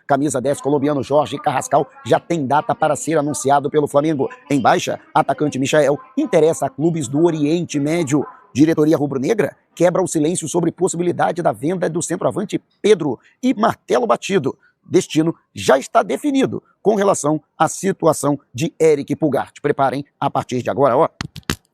camisa 10 colombiano Jorge Carrascal já tem data para ser anunciado pelo Flamengo. Em baixa, atacante Michael interessa a clubes do Oriente Médio. Diretoria rubro-negra quebra o silêncio sobre possibilidade da venda do centroavante Pedro e martelo batido. Destino já está definido com relação à situação de Eric Pulgar. Te preparem a partir de agora, ó.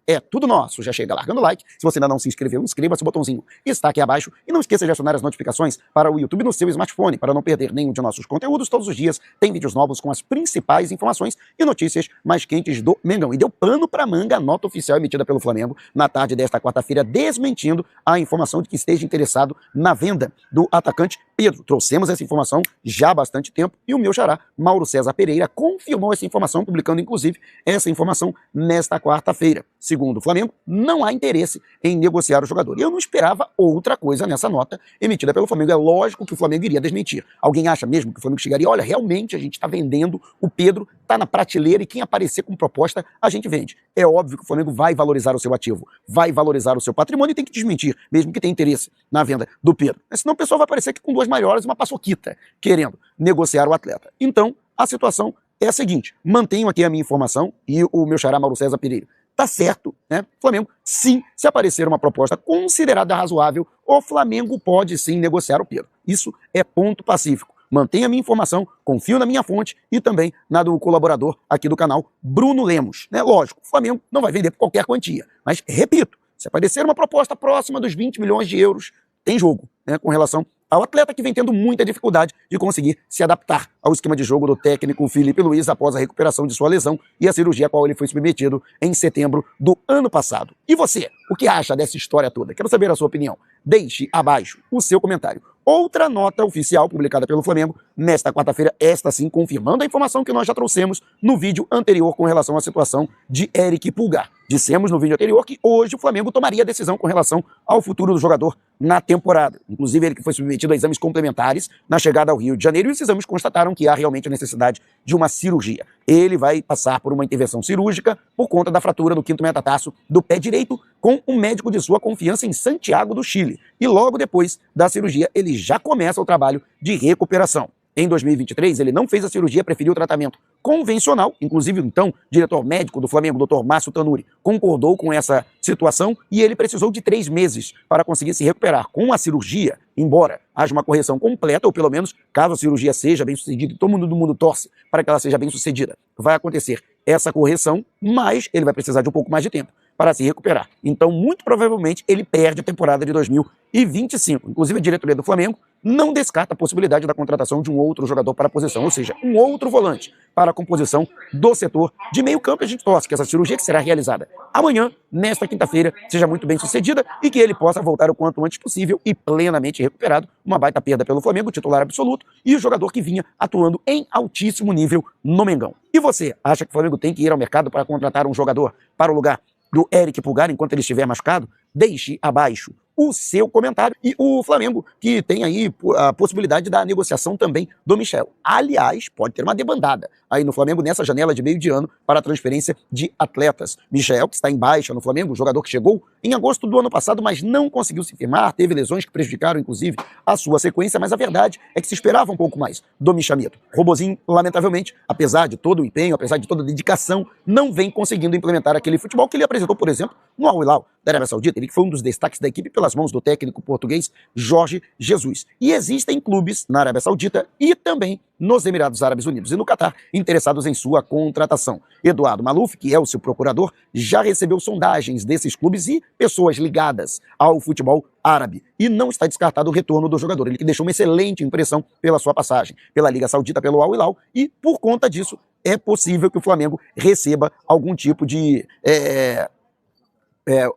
É tudo nosso. Já chega largando o like. Se você ainda não se inscreveu, inscreva-se, o botãozinho está aqui abaixo. E não esqueça de acionar as notificações para o YouTube no seu smartphone, para não perder nenhum de nossos conteúdos. Todos os dias tem vídeos novos com as principais informações e notícias mais quentes do Mengão. E deu pano para manga a nota oficial emitida pelo Flamengo na tarde desta quarta-feira, desmentindo a informação de que esteja interessado na venda do atacante Pedro. Trouxemos essa informação já há bastante tempo e o meu xará, Mauro César Pereira, confirmou essa informação, publicando inclusive essa informação nesta quarta-feira. Segundo o Flamengo, não há interesse em negociar o jogador. E eu não esperava outra coisa nessa nota emitida pelo Flamengo. É lógico que o Flamengo iria desmentir. Alguém acha mesmo que o Flamengo chegaria? Olha, realmente a gente está vendendo, o Pedro está na prateleira e quem aparecer com proposta, a gente vende. É óbvio que o Flamengo vai valorizar o seu ativo, vai valorizar o seu patrimônio e tem que desmentir, mesmo que tenha interesse na venda do Pedro. Senão o pessoal vai aparecer aqui com duas maiores, uma paçoquita, querendo negociar o atleta. Então, a situação é a seguinte, mantenho aqui a minha informação e o meu xará Mauro César Pereira. Tá certo, né? Flamengo, sim, se aparecer uma proposta considerada razoável, o Flamengo pode sim negociar o Pedro. Isso é ponto pacífico. Mantenha a minha informação, confio na minha fonte e também na do colaborador aqui do canal, Bruno Lemos. Né? Lógico, o Flamengo não vai vender por qualquer quantia. Mas, repito, se aparecer uma proposta próxima dos 20 milhões de euros, tem jogo, né? Com relação ao atleta que vem tendo muita dificuldade de conseguir se adaptar ao esquema de jogo do técnico Felipe Luiz após a recuperação de sua lesão e a cirurgia a qual ele foi submetido em setembro do ano passado. E você, o que acha dessa história toda? Quero saber a sua opinião. Deixe abaixo o seu comentário. Outra nota oficial publicada pelo Flamengo nesta quarta-feira, esta sim confirmando a informação que nós já trouxemos no vídeo anterior com relação à situação de Eric Pulgar. Dissemos no vídeo anterior que hoje o Flamengo tomaria decisão com relação ao futuro do jogador na temporada. Inclusive ele que foi submetido a exames complementares na chegada ao Rio de Janeiro e os exames constataram que há realmente a necessidade de uma cirurgia. Ele vai passar por uma intervenção cirúrgica por conta da fratura do quinto metatarso do pé direito com um médico de sua confiança em Santiago do Chile. E logo depois da cirurgia ele já começa o trabalho de recuperação. Em 2023, ele não fez a cirurgia, preferiu o tratamento convencional, inclusive então, diretor médico do Flamengo, Dr. Márcio Tanuri, concordou com essa situação e ele precisou de 3 meses para conseguir se recuperar. Com a cirurgia, embora haja uma correção completa, ou pelo menos, caso a cirurgia seja bem sucedida, e todo mundo torce para que ela seja bem sucedida, vai acontecer essa correção, mas ele vai precisar de um pouco mais de tempo para se recuperar. Então, muito provavelmente, ele perde a temporada de 2025. Inclusive, a diretoria do Flamengo não descarta a possibilidade da contratação de um outro jogador para a posição, ou seja, um outro volante para a composição do setor de meio campo. A gente torce que essa cirurgia que será realizada amanhã, nesta quinta-feira, seja muito bem sucedida e que ele possa voltar o quanto antes possível e plenamente recuperado. Uma baita perda pelo Flamengo, titular absoluto, e o jogador que vinha atuando em altíssimo nível no Mengão. E você, acha que o Flamengo tem que ir ao mercado para contratar um jogador para o lugar do Eric Pulgar enquanto ele estiver machucado? Deixe abaixo o seu comentário. E o Flamengo, que tem aí a possibilidade da negociação também do Michel. Aliás, pode ter uma debandada aí no Flamengo nessa janela de meio de ano para a transferência de atletas. Michel, que está em baixa no Flamengo, jogador que chegou em agosto do ano passado, mas não conseguiu se firmar, teve lesões que prejudicaram, inclusive, a sua sequência, mas a verdade é que se esperava um pouco mais do Michamito. Robozinho, lamentavelmente, apesar de todo o empenho, apesar de toda a dedicação, não vem conseguindo implementar aquele futebol que ele apresentou, por exemplo, no Al Hilal da Arábia Saudita, ele que foi um dos destaques da equipe pelas mãos do técnico português Jorge Jesus. E existem clubes na Arábia Saudita e também nos Emirados Árabes Unidos e no Catar interessados em sua contratação. Eduardo Maluf, que é o seu procurador, já recebeu sondagens desses clubes e pessoas ligadas ao futebol árabe. E não está descartado o retorno do jogador. Ele que deixou uma excelente impressão pela sua passagem pela Liga Saudita, pelo Al Hilal, e por conta disso é possível que o Flamengo receba algum tipo de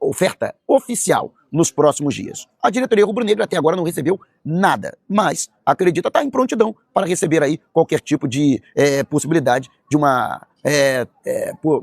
oferta oficial nos próximos dias. A diretoria rubro-negra até agora não recebeu nada, mas acredita estar em prontidão para receber aí qualquer tipo de possibilidade de uma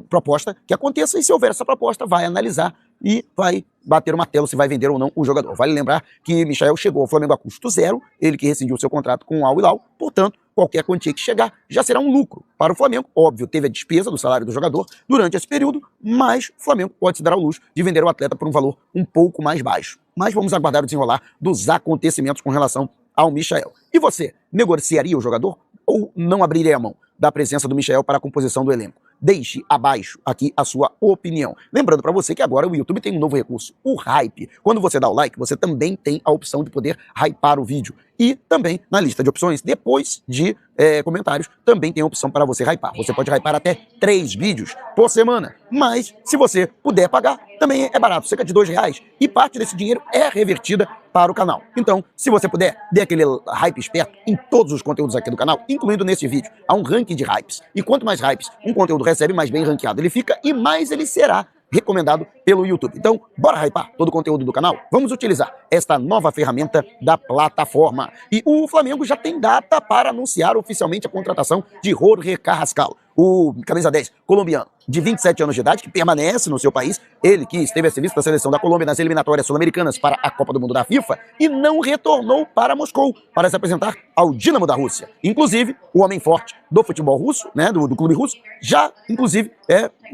proposta que aconteça, e se houver essa proposta, vai analisar e vai bater o martelo se vai vender ou não o jogador. Vale lembrar que Michael chegou ao Flamengo a custo zero, ele que rescindiu seu contrato com o Al Hilal, portanto, qualquer quantia que chegar já será um lucro para o Flamengo. Óbvio, teve a despesa do salário do jogador durante esse período, mas o Flamengo pode se dar ao luxo de vender o atleta por um valor um pouco mais baixo. Mas vamos aguardar o desenrolar dos acontecimentos com relação ao Michael. E você, negociaria o jogador ou não abriria a mão da presença do Michael para a composição do elenco? Deixe abaixo aqui a sua opinião. Lembrando para você que agora o YouTube tem um novo recurso, o Hype. Quando você dá o like, você também tem a opção de poder hypar o vídeo. E também, na lista de opções, depois de comentários, também tem a opção para você hypar. Você pode hypar até 3 vídeos por semana. Mas, se você puder pagar, também é barato, cerca de R$2. E parte desse dinheiro é revertida para o canal. Então, se você puder, dê aquele hype esperto em todos os conteúdos aqui do canal, incluindo nesse vídeo. Há um ranking de hypes. E quanto mais hypes um conteúdo recebe, mais bem ranqueado ele fica e mais ele será recomendado pelo YouTube. Então, bora hypar todo o conteúdo do canal? Vamos utilizar esta nova ferramenta da plataforma. E o Flamengo já tem data para anunciar oficialmente a contratação de Jorge Carrascal, o camisa 10 colombiano, de 27 anos de idade, que permanece no seu país, ele que esteve a serviço da seleção da Colômbia nas eliminatórias sul-americanas para a Copa do Mundo da FIFA e não retornou para Moscou para se apresentar ao Dinamo da Rússia. Inclusive, o homem forte do futebol russo, né, do clube russo, já, inclusive,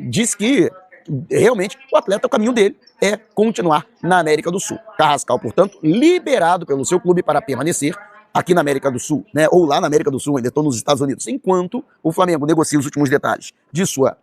disse que realmente o atleta, o caminho dele é continuar na América do Sul. Carrascal, portanto, liberado pelo seu clube para permanecer aqui na América do Sul, né? Ou lá na América do Sul, ainda estou nos Estados Unidos, enquanto o Flamengo negocia os últimos detalhes de sua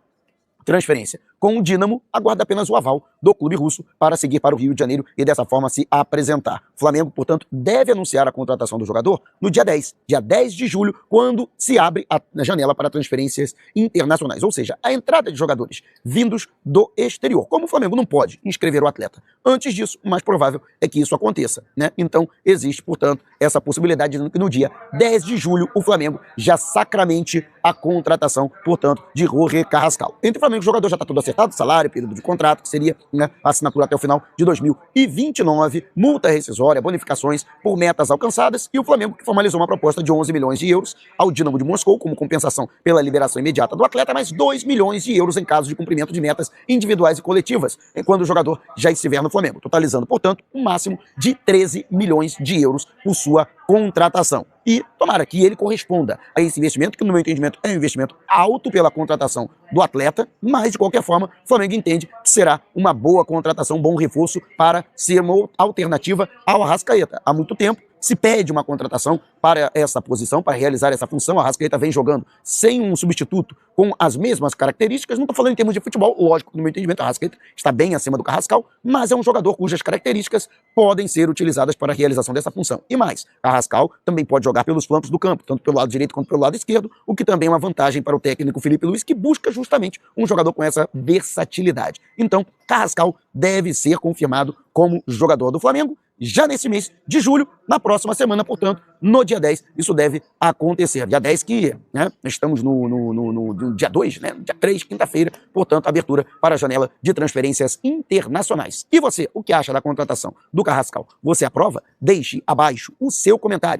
transferência com o Dinamo, aguarda apenas o aval do clube russo para seguir para o Rio de Janeiro e dessa forma se apresentar. O Flamengo, portanto, deve anunciar a contratação do jogador no dia 10 de julho, quando se abre a janela para transferências internacionais, ou seja, a entrada de jogadores vindos do exterior. Como o Flamengo não pode inscrever o atleta antes disso, o mais provável é que isso aconteça, né? Então, existe, portanto, essa possibilidade de que no dia 10 de julho o Flamengo já sacramente a contratação, portanto, de Jorge Carrascal. Entre o Flamengo e o jogador já está tudo acertado, salário, período de contrato, que seria, né, a assinatura até o final de 2029, multa rescisória, bonificações por metas alcançadas, e o Flamengo que formalizou uma proposta de 11 milhões de euros ao Dinamo de Moscou como compensação pela liberação imediata do atleta, mais 2 milhões de euros em caso de cumprimento de metas individuais e coletivas, quando o jogador já estiver no Flamengo, totalizando, portanto, um máximo de 13 milhões de euros por sua contratação. E tomara que ele corresponda a esse investimento, que no meu entendimento é um investimento alto pela contratação do atleta, mas de qualquer forma o Flamengo entende que será uma boa contratação, um bom reforço para ser uma alternativa ao Arrascaeta. Há muito tempo se pede uma contratação para essa posição, para realizar essa função. A Arrascaeta vem jogando sem um substituto com as mesmas características. Não estou falando em termos de futebol, lógico, no meu entendimento, a Arrascaeta está bem acima do Carrascal, mas é um jogador cujas características podem ser utilizadas para a realização dessa função. E mais, Carrascal também pode jogar pelos flancos do campo, tanto pelo lado direito quanto pelo lado esquerdo, o que também é uma vantagem para o técnico Felipe Luiz, que busca justamente um jogador com essa versatilidade. Então, Carrascal deve ser confirmado como jogador do Flamengo já nesse mês de julho, na próxima semana, portanto, no dia 10, isso deve acontecer. Dia 10 que, né, estamos no dia 2, né, dia 3, quinta-feira, portanto, abertura para a janela de transferências internacionais. E você, o que acha da contratação do Carrascal? Você aprova? Deixe abaixo o seu comentário.